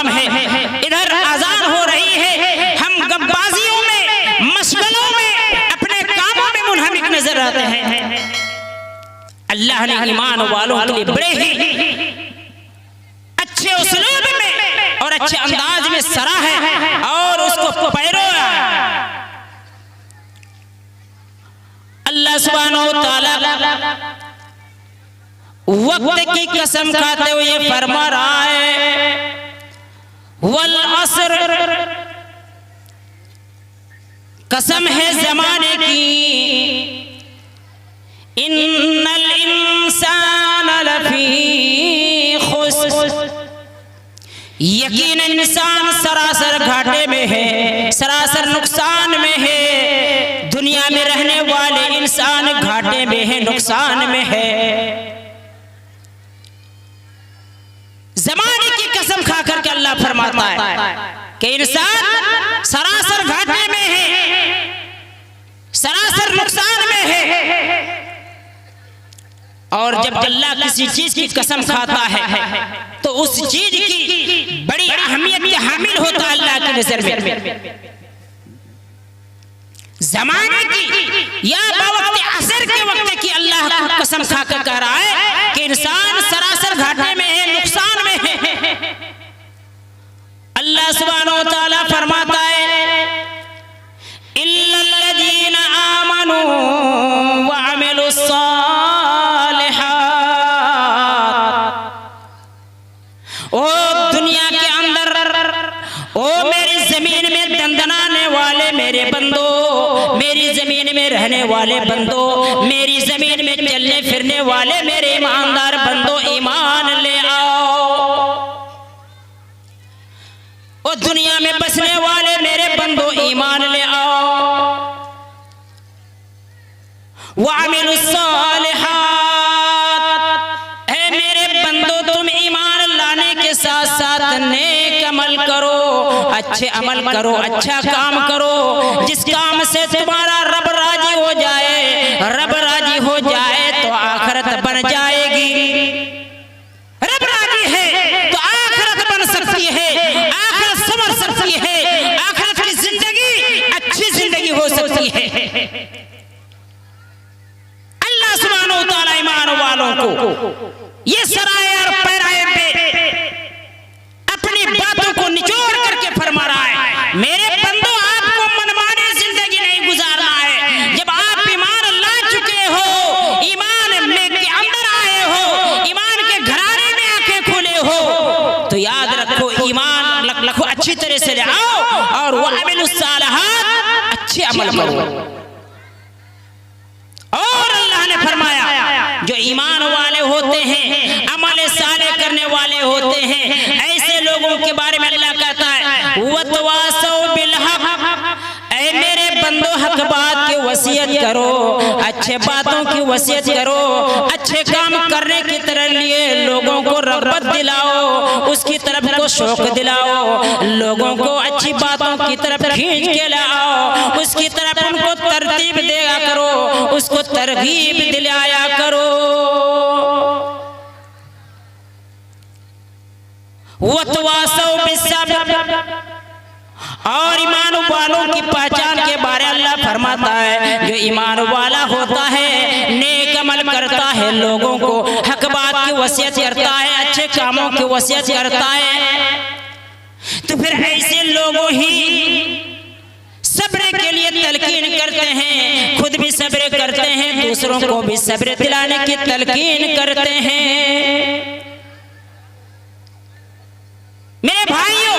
Programme है, इधर अजान हो रही है, हम गब्बाजियों में, मशगलों में, अपने कामों में मुनहमिक नजर आते हैं। अल्लाह ने ईमान वालों के लिए बड़े ही अच्छे उसलूब में और अच्छे अंदाज में सराहा है और उसको पैरोया। अल्लाह सुब्हानहू व तआला वक्त की कसम खाते हुए फरमा रहा है, वल असर, कसम है जमाने की, इन्नल इंसान लफी खुस्र, यकीनन इंसान सरासर घाटे में है, सरासर नुकसान में है। दुनिया में रहने वाले इंसान घाटे में है, नुकसान में है। जमाने की कसम खा करके अल्लाह फरमाता है कि इंसान सरासर घाटे में है, सरासर नुकसान में है। और जब अल्लाह किसी चीज की कसम खाता है तो उस चीज की बड़ी अहमियत के हामिल होता है अल्लाह की नजर में। जमाने की या बवक्त असर के वक्त की अल्लाह की कसम खाकर कह रहा है कि इंसान सरासर घाटे में है, नुकसान में है। अल्लाह सुब्हानहू व तआला फरमाता है, इल्लल्लज़ीना आमनू व अमिलुस सालिहात, ओ दुनिया के अंदर, ओ मेरी जमीन में दंदनाने वाले मेरे बंदो, मेरी जमीन में रहने वाले बंदो, मेरी जमीन में चलने फिरने वाले मेरे ईमानदार बंदो, ईमान ले आओ। ओ दुनिया में बसने वाले मेरे बंदो, ईमान ले आओ। वअमिलुस सालिहात, ऐ मेरे बंदो तुम ईमान लाने के साथ साथ नेक अमल करो, अच्छे अमल करो, अच्छा काम करो, जिस काम से तुम्हारा रब राजी हो जाए। रब राजी हो जाए तो आखिरत बन जाएगी। रब राजी है तो आखिरत बन सकती है, आखिरत संवर सकती है, आखिरत की जिंदगी अच्छी जिंदगी हो सकती है। अल्लाह सुब्हानहू व तआला ईमान वालों को ये सराय और पैराए पे अपनी बातों को निचोड़ करके फरमा रहा है, मेरे बंदो आपको मनमानी जिंदगी नहीं गुजारना है। जब आप ईमान ला चुके हो, ईमान में के अंदर आए हो, ईमान के घराने में आंखें खोले हो, तो याद रखो ईमान रखो, अच्छी तरह से ले आओ और वो अमिलुस सालिहात, अच्छे अमल करो। और अल्लाह ने फरमाया जो ईमान वाले होते हैं, अमल साले करने वाले होते हैं, ऐसे लोगों के बारे में अल्लाह कहता है वतवासौ बिल हक, ऐ मेरे बंदो हक बात की वसीयत करो, अच्छे बातों की वसीयत करो, अच्छे काम करने की तरह लिए लोगों को रग़बत दिलाओ, उसकी तरफ को शौक दिलाओ, लोगों को अच्छी बातों की तरफ खींच के लाओ, उसकी तरफ उनको तरतीब दिया करो, उसको तरगीब दिलाया करो। वतवासौ बिस्सब्र, और ईमान वालों की पहचान के बारे अल्लाह फरमाता है जो ईमान वाला होता है, नेक अमल करता है, लोगों को हक बात की वसीयत करता है, अच्छे कामों की वसीयत करता है, तो फिर ऐसे लोगों ही सब्र के लिए तलकीन करते हैं, खुद भी सब्र करते हैं, दूसरों को भी सब्र दिलाने की तलकीन करते हैं। मेरे भाइयों,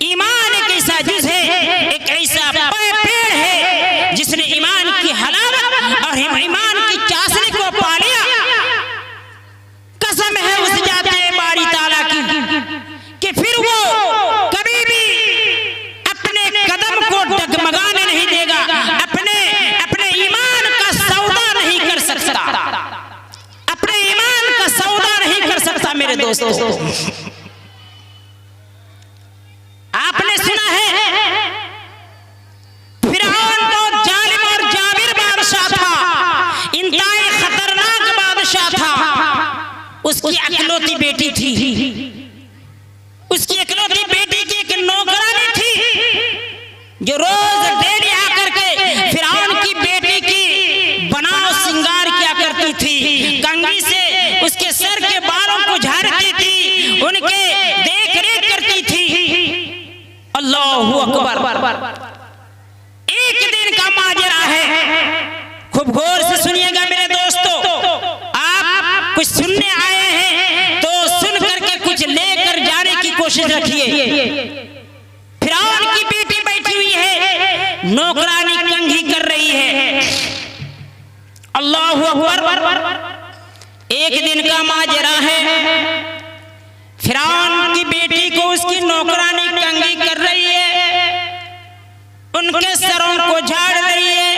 ईमान एक ऐसा जुज़ है, एक ऐसा पेड़ है जिसने ईमान की हलावत और ईमान की चाशनी को पा लिया। कसम है उस जाते बारी ताला की कि फिर वो कभी भी अपने कदम को डगमगाने नहीं देगा, अपने ईमान का सौदा नहीं कर सकता, अपने ईमान का सौदा नहीं कर सकता। मेरे दोस्तों, आपने सुना है फिरौन तो जालिम और जाबिर बादशाह था, इंतहाई खतरनाक बादशाह था। उसकी इकलौती बेटी थी, उसकी जो रोज डेली आकर के फिरौन की बेटी की बनाव श्रृंगार किया करती थी, कंघी से उसके सर के बालों को झाड़ती थी, उनके देख रेख करती थी। अल्लाहू अकबर। एक दिन का माजरा है, खूब गौर से सुनिएगा मेरे दोस्तों। आप कुछ सुनने आए हैं तो सुन करके कुछ लेकर जाने की कोशिश रखिए। फिरौन की बेटी बैठी हुई है, नौकरानी कंघी कर रही है। अल्लाहू अकबर। एक दिन का माजरा है, फिरौन की बेटी को उसकी नौकरानी कंघी कर रही है, उनके सरों को झाड़ रही है।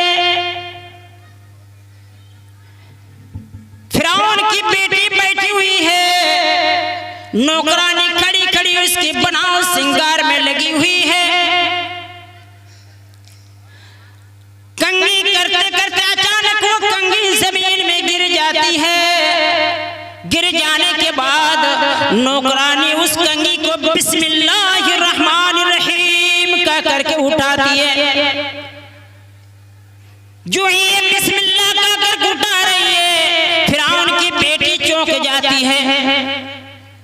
फिरौन की बेटी बैठी हुई है, नौकरानी खड़ी खड़ी उसके बनाव श्रृंगार में लगी हुई है। कंघी करते करते अचानक वो कंघी जमीन में गिर जाती है। गिर जाने के बाद नौकरानी उस कंघी को बिस्मिल्लाहिर रहमानिर रहीम कह करके उठाती है। जो ये बिस्मिल्लाह कह कर उठा रही है, फिरौन की बेटी चौंक जाती है।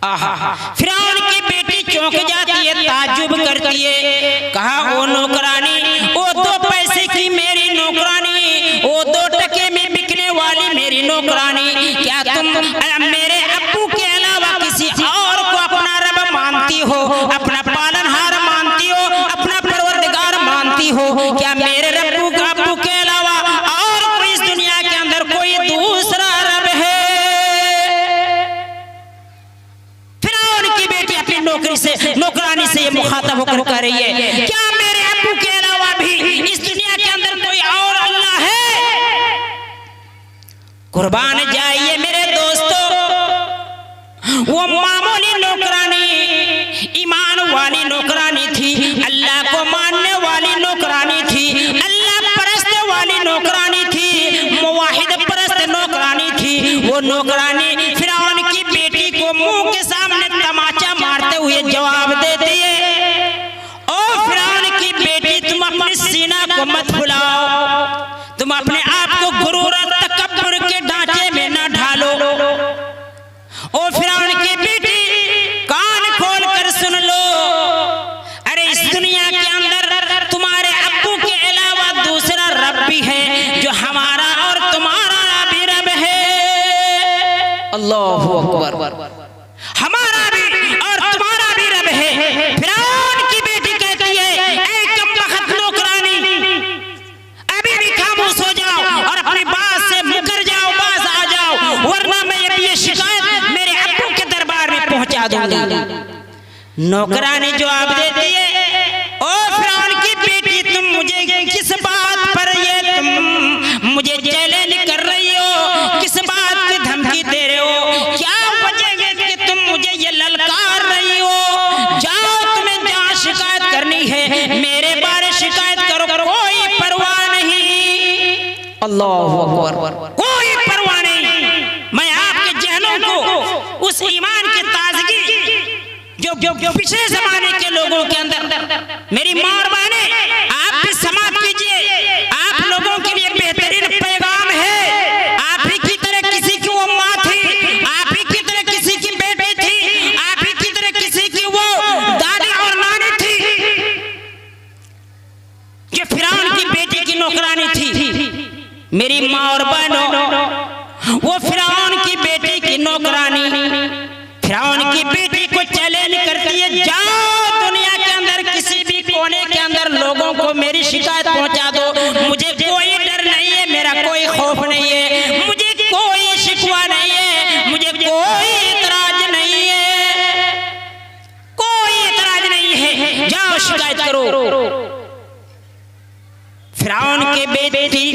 आहा, फिरौन की बेटी चौंक जाती है, ताज्जुब करती है। कहा, ओ नौकरानी, ओ 2 पैसे की मेरी नौकरानी, ओ 2 टके में बिकने वाली मेरी नौकरानी, क्या तुम मेरे अब्बू के अलावा किसी और को अपना रब मानती हो, अपना पालनहार मानती हो, अपना परवरदिगार मानती हो? क्या मेरे अब्बू के अलावा और कोई इस दुनिया के अंदर कोई दूसरा रब है? फिरौन की बेटी अपनी नौकरानी से ये मुखातब होकर कह रही है, क्या मेरे अब्बू के अलावा भी इस दुनिया के अंदर कोई और अल्लाह है? कुर्बान जाइए मेरे दोस्तों, वो मामूली नौकरानी, ईमान वाली नौकरानी थी, अल्लाह को मानने वाली नौकरानी थी, अल्लाह परस्त वाली नौकरानी थी, मुवाहिद परस्त नौकरानी थी। वो नौकरानी फिरौन की बेटी को मुंह के सामने तमाचा मारते हुए जवाब देती है, ओ फिरौन की बेटी, तुम अपने सीना को मत फुलाओ, तुम अपने आप को गुरूर और तकब्बुर के ढांचे में न ढालो। ओ फिरौन की बेटी, कान खोल कर सुन लो, अरे इस दुनिया के अंदर तुम्हारे अब्बू के अलावा दूसरा रब भी है, जो हमारा और तुम्हारा भी रब है। अल्लाहू अकबर। हमारा भी और तुम्हारा भी रब है। फिरौन की बेटी कहती है, ऐ कमबख्त नौकरानी, अभी भी खामोश हो जाओ और अपनी बात से मुकर जाओ, बाज आ जाओ, वरना मैं ये शिकायत मेरे अब्बू के दरबार में पहुंचा दूंगी। नौकरानी जवाब देती है, ओ फिरौन की बेटी, तुम मुझे किस बात पर ये तुम मुझे चैलेंज कर रही हो, किस बात की धमकी दे रहे हो? क्या वजह है कि तुम मुझे ये ललकार रही हो? जाओ, तुम्हें जहाँ शिकायत करनी है मेरे बारे शिकायत करो, कोई परवाह नहीं। अल्लाहू अकबर। कोई परवाह नहीं। मैं आपके जहनों को उस ईमान की ताजगी जो पिछले जमाने के लोगों के अंदर, मेरी माँ और बहनें, आप भी समाप्त कीजिए। आप लोगों के लिए बेहतरीन पैगाम है। आप ही की तरह किसी की वो माँ थी, आप ही की तरह किसी की बेटी थी, आप ही की तरह किसी की वो दादी और नानी थी, जो फिरौन की बेटी की नौकरानी थी। मेरी माँ और बहनों, वो फिरौन की बेटी की नौकरानी फिरौन की बेटी को चैलेंज करती है, जाओ दुनिया के अंदर किसी भी कोने के अंदर लोगों को मेरी शिकायत पहुंचा दो, मुझे कोई डर नहीं है, मेरा कोई खौफ नहीं है, मुझे कोई शिकवा नहीं है, मुझे कोई इतराज नहीं है, कोई इतराज नहीं है, जाओ शिकायत करो। फिरौन की बेटी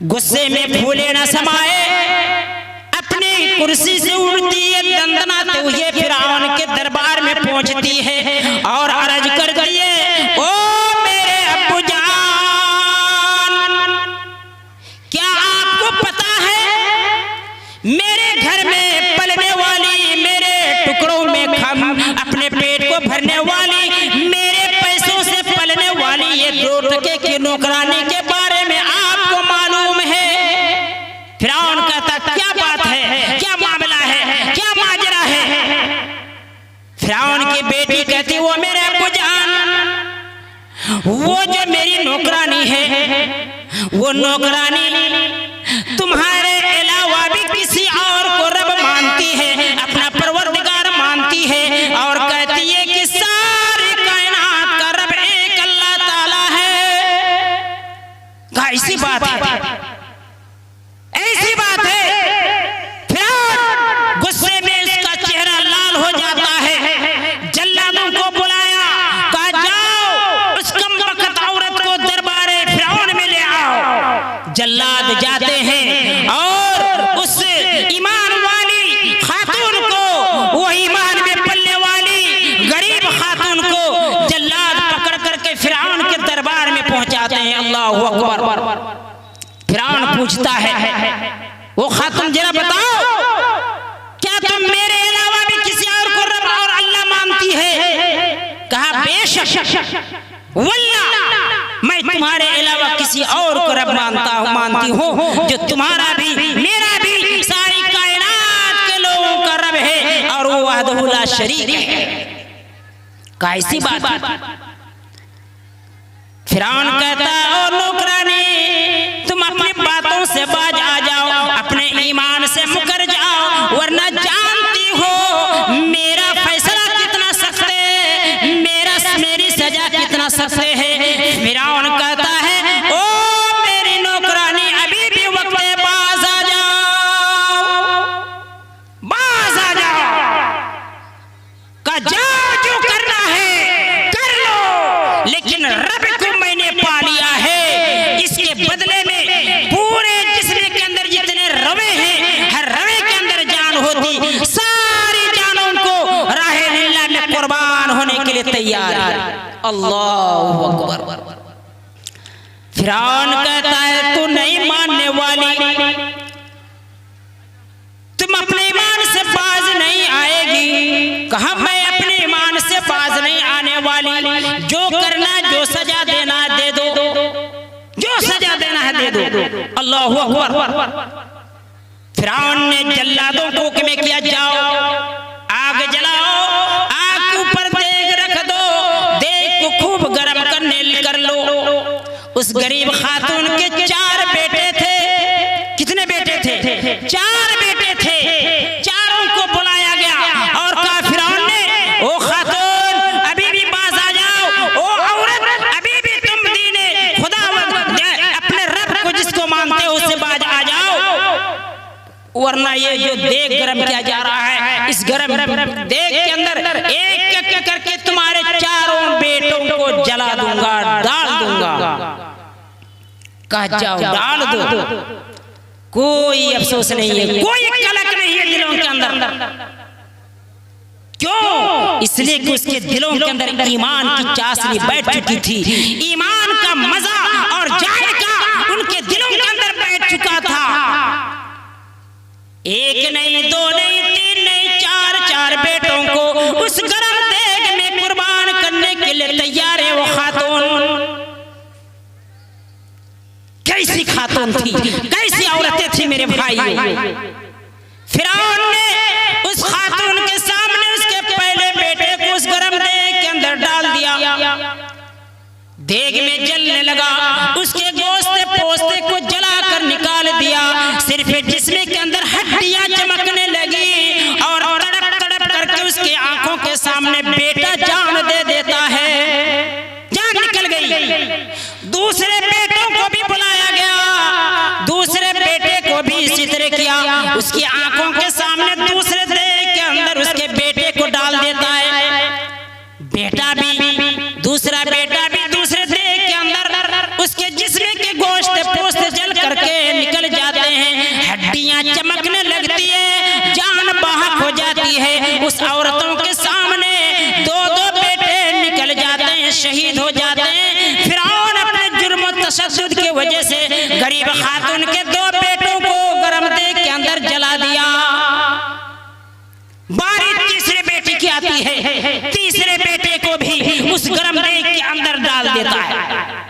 गुस्से में फूले न समाए, अपनी कुर्सी से उड़ती है, दंदनाते हुए फिरौन के दरबार में पहुंचती है और अर्ज करती है, ओ मेरे अब्बू जान, क्या आपको पता है मेरे घर में पलने वाली, मेरे टुकड़ों में अपने पेट को भरने वाली, मेरे पैसों से पलने वाली उनके नौकरानी के बारे में आपको मालूम है? फिरौन कहता क्या बात है, क्या मामला है, क्या माजरा है? फिरौन की बेटी कहती वो मेरे अब्बू जान, वो जो मेरी नौकरानी है वो नौकरानी तुम्हारे अलावा भी किसी और को रब मानती है, अपना परवरदिगार मानती है और कहती है कि सारी कायनात का रब एक अल्लाह ताला है। ऐसी बात है, ऐसी बात है। फिर गुस्से में इसका चेहरा लाल हो जाता है। जल्लादों को बुलाया, कहा जाओ उस कमबख्त औरत को दरबारे फिरौन में ले आओ। जल्लाद जाते हैं और उस ईमान वाली खातून को, वो ईमान में पलने वाली गरीब खातून को जल्लाद पकड़ करके फिरौन के दरबार में पहुंचाते हैं। अल्लाहू अकबर। फिरौन पूछता है वो खातून जरा बताओ क्या तुम मेरे अलावा भी किसी और को रब और अल्लाह मानती है? कहा बेशक वल्लाह मैं तुम्हारे अलावा किसी और को रब मानती हूँ जो तुम्हारा भी मेरा भी सारी कायनात के लोगों का रब है और वो वहदहू ला शरीक है। कैसी बात? फिरौन कहता और नौकरानी तुम अपनी बातों से बाज आ जाओ, अपने ईमान से मुकर जाओ, वरना जानती हो मेरा फैसला कितना सख्त है, मेरी सजा कितना सख्त है। फिरौन कहता है ओ मेरी नौकरानी अभी भी वक्त है, बाज आ जाओ, बाज आ जाओ। का जाओ जो करना है कर लो, लेकिन रब को मैंने पा लिया है, इसके बदले में पूरे जिस्म के अंदर जितने रवे हैं हर रवे के अंदर जान होती, सारी जानों को राहे अल्लाह में कुर्बान होने के लिए तैयार है। अल्लाहू अकबर। फिरौन कहता है तू नहीं मानने वाली, तुम अपने ईमान से बाज नहीं आएगी। कहा मैं अपने ईमान से बाज नहीं आने वाली, जो करना जो सजा देना दे दो, जो सजा देना है दे दो। अल्लाहू अकबर। फिरौन ने जल्लादों को हुक्म किया जाओ आग जलाओ, आग के ऊपर देग रख दो, देग को खूब गर्म कर लो। उस गरीब खातून के 4 बेटे थे। कितने बेटे थे? 4 बेटे थे। चारों को बुलाया गया और कहा फिरौन ने ओ खातून अभी भी बाज आ जाओ, ओ औरत अभी भी तुम दीने खुदा अपने रब को जिसको मानते हो उससे बाज आ जाओ, वरना ये जो देग गर्म किया जा रहा है इस गर्म देग के अंदर एक एक करके तुम्हारे 4 बेटों को जला दूंगा, डाल दूंगा। कहा जाओ डाल दो, कोई अफसोस नहीं है, कोई कलक नहीं है दिलों के अंदर। क्यों? इसलिए कि उसके दिलों के अंदर ईमान की चाशनी बैठ चुकी थी, ईमान का मजा और जायका उनके दिलों के अंदर बैठ चुका था। 1 नहीं 2 नहीं 3 नहीं 4 बेटों को उस गरम देग में कुर्बान करने के लिए तैयार है वो खातून। कैसी खातून थी, कैसी औरतें थी मेरे भाइयों। फिरौन ने उस खातून के सामने उसके पहले बेटे को उस गरम देग के अंदर डाल दिया, देग में जलने लगा, उसके गोश्त पोस्ते को जलाकर निकाल दिया, सिर्फ जिस्म के अंदर हड्डियां चमकने लगी और तड़प तड़प करके उसकी आंखों के सामने बेटा जान दे देता है, जान निकल गई। दूसरे बेटों को भी बुलाया गया, दूसरे बेटे को भी इसी तरह किया, उसकी आंखों के सामने दूसरे देग के अंदर उसके बेटे को डाल देता है। बेटा भी, दूसरा बेटा भी दूसरे देग के अंदर उसके जिस्म के गोश्त पोस्त जल करके निकल जाते हैं, हड्डियां चमकने लगती है, जान बाहक हो जाती है। उस औरतों के सामने 2 बेटे निकल जाते हैं, शहीद हो जाते हैं। फिरौन अपने जुर्म और तशद्दुद की वजह से गरीब खातून के 2 बेटों को गरम देग के अंदर जला दिया। बारी तीसरे बेटे की आती है, तीसरे बेटे को भी उस गरम देग के अंदर डाल देता है।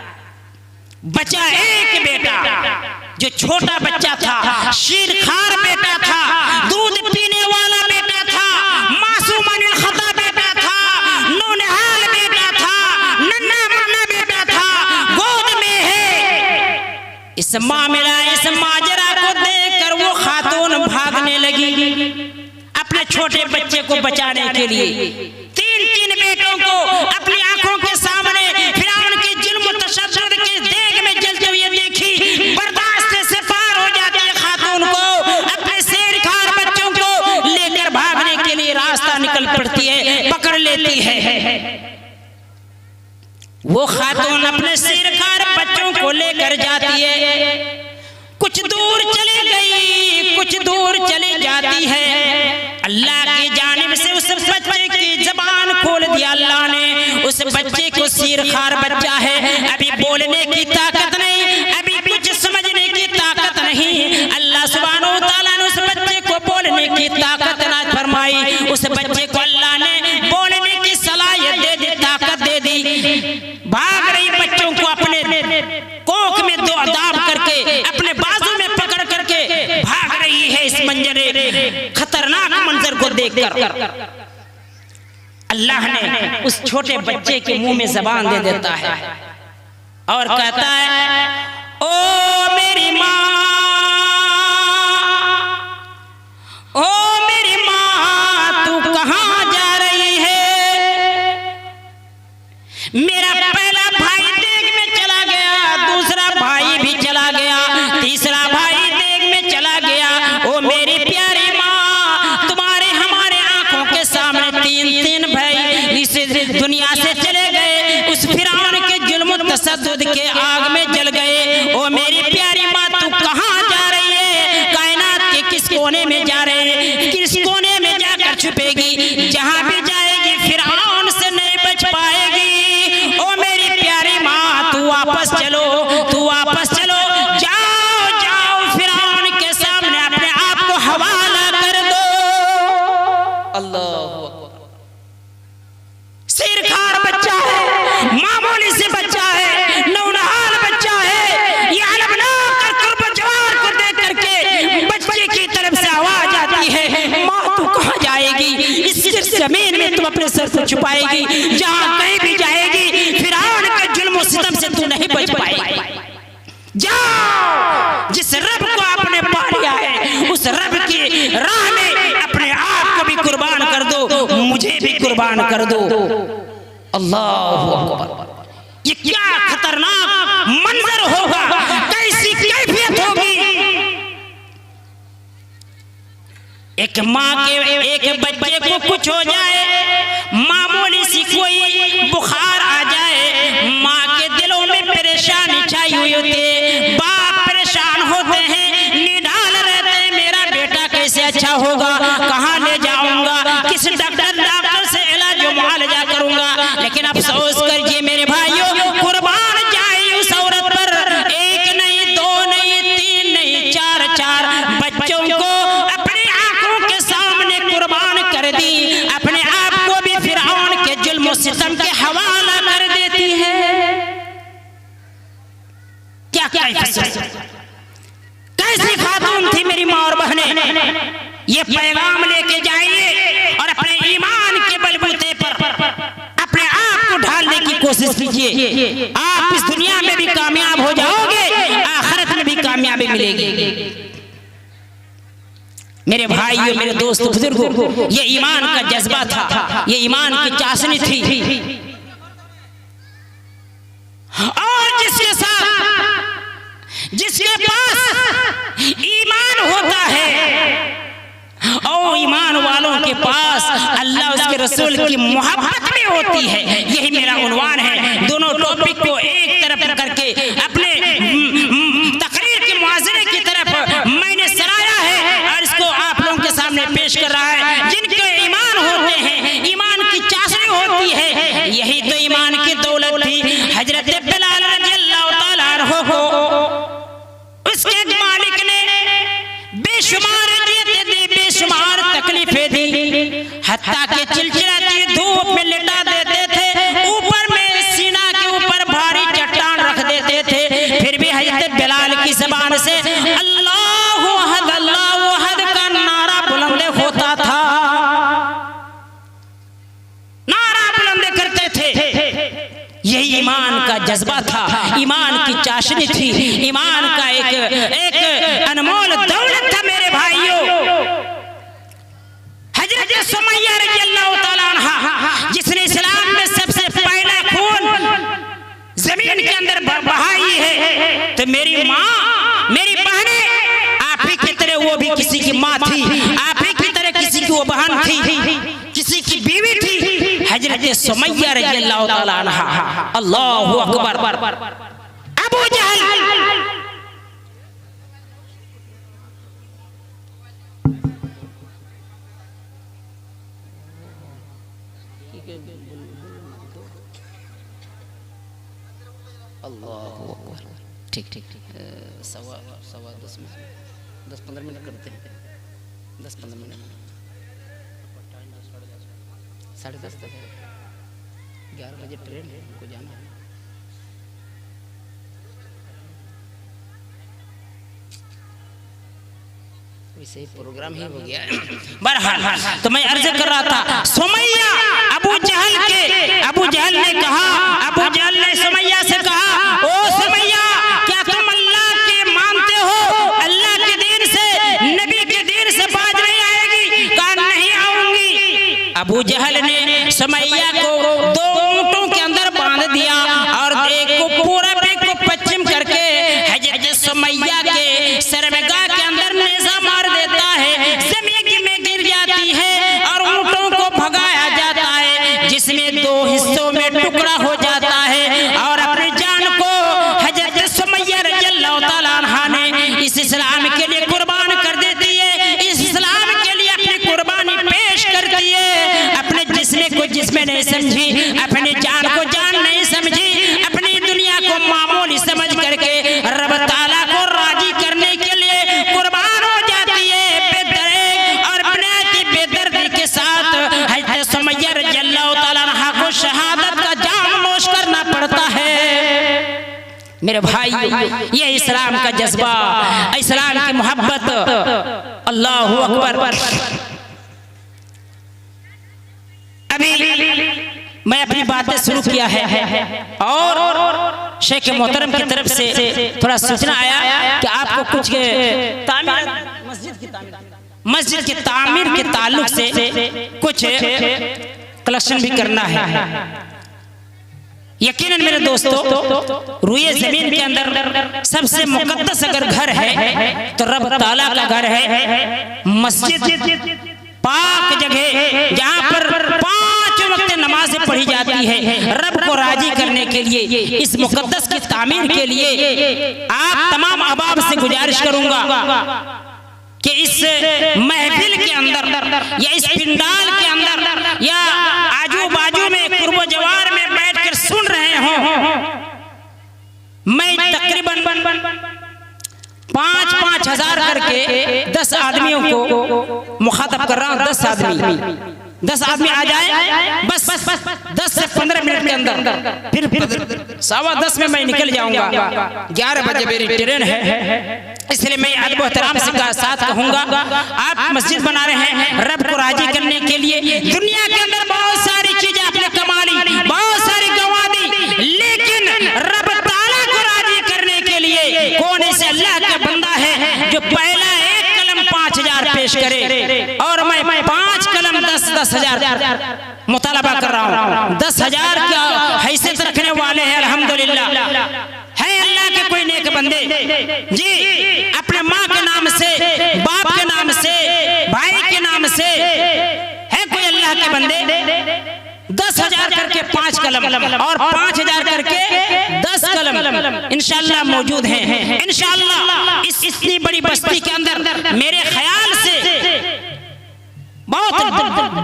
बचा एक बेटा जो छोटा बच्चा था, शीरखार बेटा था, दूध पीने वाला बेटा था, मासूमन खता बेटा था, नौनिहाल बेटा था, नन्हा मुन्ना बेटा था, गोद में है। इस मामला, इस माजरा को देखकर वो खातून भागने लगी अपने छोटे बच्चे को बचाने के लिए। तीन बेटों को अपनी आंखों के सामने फिरौन के जुल्म तशद्दुद के देग में जलते हुए देखी, बर्दाश्त से पार हो जाती है खातून को, अपने शेरखार बच्चों को लेकर भागने के लिए रास्ता निकल पड़ती है, पकड़ लेती है। वो खातून अपने शेरखार बच्चों को लेकर जाती है, कुछ दूर चली गई, कुछ दूर चली जाती है। अल्लाह की जानिब से उस बच्चे की जबान खोल दिया अल्लाह ने। उस बच्चे को शीरखार बच्चा है, अभी बोलने की ताकत नहीं, अभी कुछ समझने की ताकत नहीं। अल्लाह सुब्हानहू व तआला ने उस बच्चे को बोलने की ताकत ना फरमाई। उस बच्चे को अल्लाह ने बोलने की सलाहियत दे दी, ताकत दे दी। भाग रही बच्चों को अपने कोख में दाब करके, अपने बाजू में पकड़ करके भाग रही है। इस मंजरे खतरनाक मंजर को देखकर अल्लाह ने उस छोटे बच्चे के मुंह में जबान दे देता है और कहता है, ओ मेरी माँ, ओ मेरी माँ, तू कहाँ जा रही है? मेरा पहला भाई देग में चला गया, दूसरा भाई भी चला गया, तीसरा भाई देग में चला गया। ओ मेरी प्यारी माँ, तुम्हारे हमारे आंखों के सामने तीन भाई इस दुनिया से चले गए, उस फिरौन के जुल्म तशद्दुद के आग में जल गए। ओ मेरी प्यारी माँ, तू कहाँ जा रही है? कायनात के किस कोने में जा रहे हैं? किस कोने में जाकर छुपेगी? जहाँ भी जाएगी फिरौन से नहीं बच पाएगी। ओ मेरी प्यारी माँ, तू वापस चलो, तू वापस चलो, जाओ जाओ, फिरौन के सामने अपने आप को हवाला कर दो। अल्लाह, शीरखार बच्चा है, मामूली से बच्चा है, नौनिहाल बच्चा है। ये अलमनाक कुर्ब जवार को देख करके बच्चे की तरफ से आवाज आती है, माँ तू कहाँ जाएगी? इस जमीन में तुम अपने सर से छुपाएगी, जहाँ कहीं भी जाएगी फिरौन के जुल्म सितम से तू नहीं बच पाएगी। जाओ, जिस रब को आपने पा लिया है उस रब की राह में अपने आप को भी कुर्बान कर दो, मुझे भी कुर्बान कर दो। अल्लाहु अकबर, ये क्या खतरनाक मंजर होगा, कैसी कैफियत होगी। एक माँ के एक बच्चे को कुछ हो जाए, मामूली सी कोई बुखार आ जाए, माँ के दिलों में परेशानी छाई हुई होती है, बाप परेशान होते हैं, निडाल रहते हैं, मेरा बेटा कैसे अच्छा होगा, कहाँ ले जाऊंगा, किस डॉक्टर से इलाज मुआलजा करूंगा। लेकिन अफसोस करिए मेरे भाइयों, कुर्बान जाए उस औरत पर, एक नहीं, दो नहीं, तीन नहीं, चार बच्चों को अपनी आंखों के सामने कुर्बान कर दी, अपने आप को भी फिरौन के जुल्म सितम के हवाला कर देती है। क्या कैसी खातून थी मेरी माँ और बहनें। ये पैगाम लेके जाइए और अपने ईमान के बलबूते पर अपने आप को ढालने की कोशिश कीजिए। आप इस दुनिया में भी कामयाब हो जाओगे, आखिरत में भी कामयाबी मिलेगी। मेरे भाइयों, मेरे दोस्त बुजुर्गों, ये ईमान का जज्बा था, ये ईमान की चाशनी थी। और जिसके साथ, जिसके पास ईमान होता है और ईमान वालों के पास अल्लाह उसके रसूल की मोहब्बत भी होती है। यही मेरा उन्वान है। दोनों टॉपिक को एक तरफ करके अपने तकरीर के मुआज़रे की तरफ मैंने सराया है और इसको आप लोगों के सामने पेश कर रहा है। जिनके ईमान होते हैं, ईमान की चाशनी होती है, यही तो ईमान की दौलत थी। हजरत बिलाल रज़ियल्लाहु ताला अन्हु को उसके मालिक ने बेशुमार बेशुमार तकलीफें दी, हत्ता के चिलचिलाती धूप में लिटा देते थे, ऊपर में सीना के ऊपर भारी चट्टान रख देते थे, फिर थे। यही ईमान का जज्बा था, ईमान की चाशनी थी, ईमान का एक अनमोल दौलत था मेरे भाइयों। हजरत सुमैया रज़ियल्लाहु ताला अन्हा, जिसने इस्लाम में सबसे पहला खून जमीन के अंदर बहाई है, तो मेरी माँ, मेरी बहनें, आप ही की तरह वो भी किसी की माँ थी, आप ही की तरह किसी की वो बहन थी, किसी की बीवी थी। हजरत सुमैया रज़ियल्लाहु ताला अन्हा, अल्लाहु अकबर। अबू जहल ठीक ठीक ठीक, सवा 10 में 10-15 मिनट करते हैं, 10-15 मिनट, 10:30 तक है, 11 बजे ट्रेन है, हमको जाना है। वैसे ही प्रोग्राम ही हो गया। बहरहाल तो मैं अर्ज कर रहा था, सुमैया अबू जहल ने कहा, अबू जहल ने सुमैया से कहा, ओ सुमैया, क्या तुम अल्लाह के मानते हो? अल्लाह के दीन से, नबी के दीन से बाज नहीं आएगी? कहा नहीं आऊंगी। अबू जहल ने सुमैया को 2 ऊंटों के अंदर बांध दिया और एक को पूरब एक को पश्चिम करके हजरत सुमैया के सरमगाह के अंदर नेज़ा मार देता है, जमीन में गिर जाती है और ऊंटों को भगाया जाता है, जिसमें 2 हिस्सों में टुकड़ा हो जाता है। और अपनी जान को हजरत सुमैया रज़ियल्लाहु ताला अन्हा ने इस इस्लाम के लिए कुर्बान कर देती है, इस इस्लाम के लिए अपनी कुर्बानी पेश करती है। अपने जिस्म को जिस्म नहीं समझी, अपनी जान को जान नहीं समझी, अपनी दुनिया को मामूली समझ करके रब ताला को राजी करने के लिए कुर्बान हो जाती है। बेदर्द और बनाती बेदर्दी के साथ हजरत सुमैया रज़ियल्लाहु ताला अन्हा को शहादत का जाम नोश करना पड़ता है। मेरे भाई, ये इस्लाम का जज्बा, इस्लाम की मोहब्बत, अल्लाहु अकबर। अभी मैं अपनी बातें शुरू किया है और शेख मोहतरम की तरफ से थोड़ा सूचना आया कि आपको कुछ मस्जिद की तामीर के ताल्लुक से कुछ कलेक्शन भी करना है। यकीनन मेरे दोस्तों, रुए जमीन के अंदर सबसे मुकद्दस अगर घर है तो रब ताला का घर है। मस्जिद पाक जगह जहाँ पर 5 वक्त नमाजें पढ़ी जाती है। रब को राजी करने के लिए, इस मुकद्दस की तामीर के लिए आप तमाम अहबाब से गुजारिश करूंगा कि इस महफिल के अंदर या इस पिंडाल के अंदर या आजू बाजू में कुर्बो जवार में बैठकर सुन रहे हो, मैं तकरीबन 5-5 हजार करके 10 आदमियों को मुखातब कर रहा हूँ। 10 आदमी आ जाए, बस 10 से 15 मिनट के अंदर, फिर 10:15 में मैं निकल जाऊंगा। 11 बजे मेरी ट्रेन है, इसलिए मैं अदब एहतराम से साथ कहूंगा, आप मस्जिद बना रहे हैं रब को राजी करने के लिए। दुनिया के अंदर बहुत सारी चीजें आपने कमा ली, बहुत सारी गंवा दी, लेकिन रब ताला को राजी करने के लिए कौन ऐसे अल्लाह का बंदा है जो पहला एक कलम 5000 पेश करे? और मैं 5 कलम 10,000 मुतालबा कर रहा हूँ। 10,000 की हैसियत रखने वाले हैं अल्हम्दुलिल्लाह। है अल्लाह के कोई नेक बंदे जी, अपने माँ के नाम से, बाप के नाम से, भाई के नाम से, है कोई अल्लाह के बंदे? 10,000 करके 5 कलम और 5,000 करके 10 कलम इंशाअल्लाह मौजूद हैं। इंशाअल्लाह इस इतनी बड़ी बस्ती के अंदर मेरे ख्याल से बहुत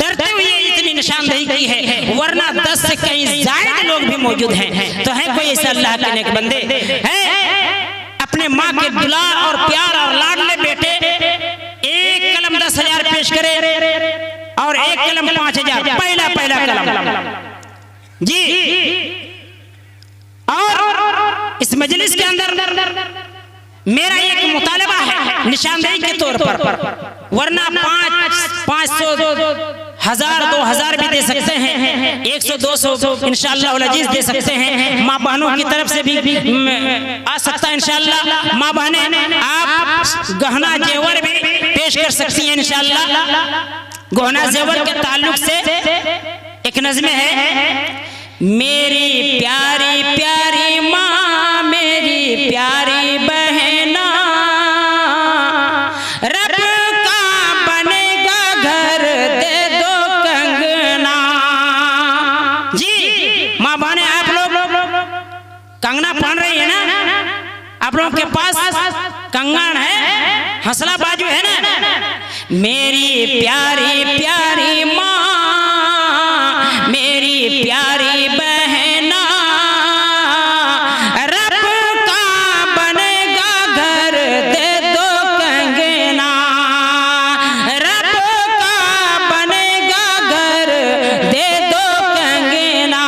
डरते हुए इतनी निशानदेही की है, वरना 10 से कहीं ज्यादा लोग भी मौजूद हैं। तो है कोई ऐसा अल्लाह के नेक बंदे हैं अपने माँ के दुलार और प्यार और लाडले बेटे एक कलम 10,000 पेश करे और एक कलम 5,000, पहला कलम जी। और इस मजलिस के अंदर मेरा एक मुतालबा है निशानदेही के तौर पर, वरना 500 1000 2000 भी दे सकते हैं, 100 200 इंशाअल्लाह अजीज दे सकते हैं। माँ बहनों की तरफ से भी आ सकता है इंशाअल्लाह। माँ बहनें आप गहना जेवर भी पेश कर सकती हैं इंशाअल्लाह। गहना जेवर के ताल्लुक से एक नज़्म है, मेरी प्यारी प्यारी माँ, मेरी प्यारी बहना, रब का बनेगा घर दे दो कंगना। जी माँ बहने, आप लोग कंगना पहन रही है ना, आप लोगों के पास कंगन है, हंसला बाजू है ना। मेरी प्यारी प्यारी माँ, मेरी प्यारी बहना, रब का बनेगा घर दे दो कंगना, रब का बनेगा घर दे दो कंगना।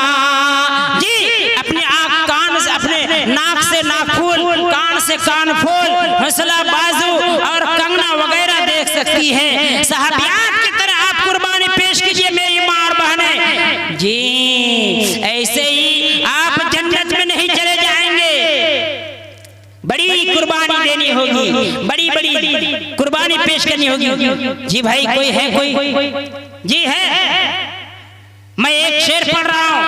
जी अपने आँख कान से, अपने नाक से नाखून, कान से कानफूल, हौसला बाजू और कंगना वगैरह देख सकती है। सहाबियात की तरह आप कुर्बानी पेश कीजिए मेरी माँ और बहनें। जी ऐसे ही आप जन्नत में नहीं चले जाएंगे, बड़ी कुर्बानी देनी होगी, बड़ी बड़ी कुर्बानी पेश करनी होगी। जी भाई कोई है, कोई जी है? मैं एक शेर पढ़ रहा हूं,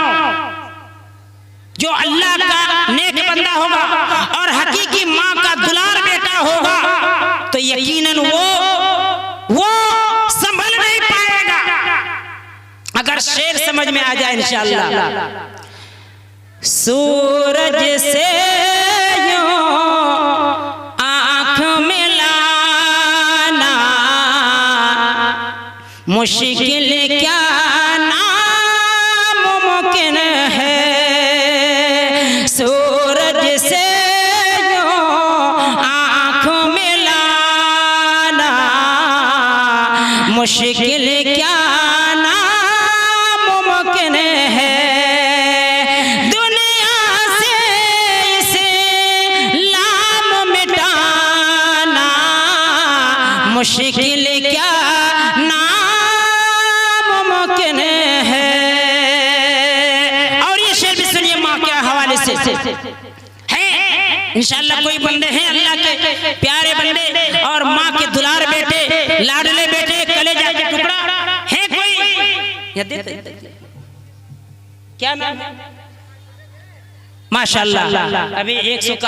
जो अल्लाह का नेक बंदा होगा और हकीकी माँ का दुलार बेटा होगा तो यकीनन वो संभल नहीं पाएगा। अगर शेर समझ में आ जाए इंशाअल्लाह। सूरज से यूं आँख मिलाना मुश्किल क्या नामुमकिन है, सूरज से यूं आँख मिलाना मुश्किल क्या नामुमकिन है, दुनिया से इसे लाम मिटाना मुश्किल क्या नामुमकिन है। और ये शेर भी सुनिए माँ के हवाले से है। इंशाअल्लाह कोई बंदे हैं अल्लाह के प्यारे बंदे और माँ के दुलार बेटे, लाडले बेटे, कलेजा के टुकड़ा है कोई? या देते क्या नाम है? माशाअल्लाह अभी 100 का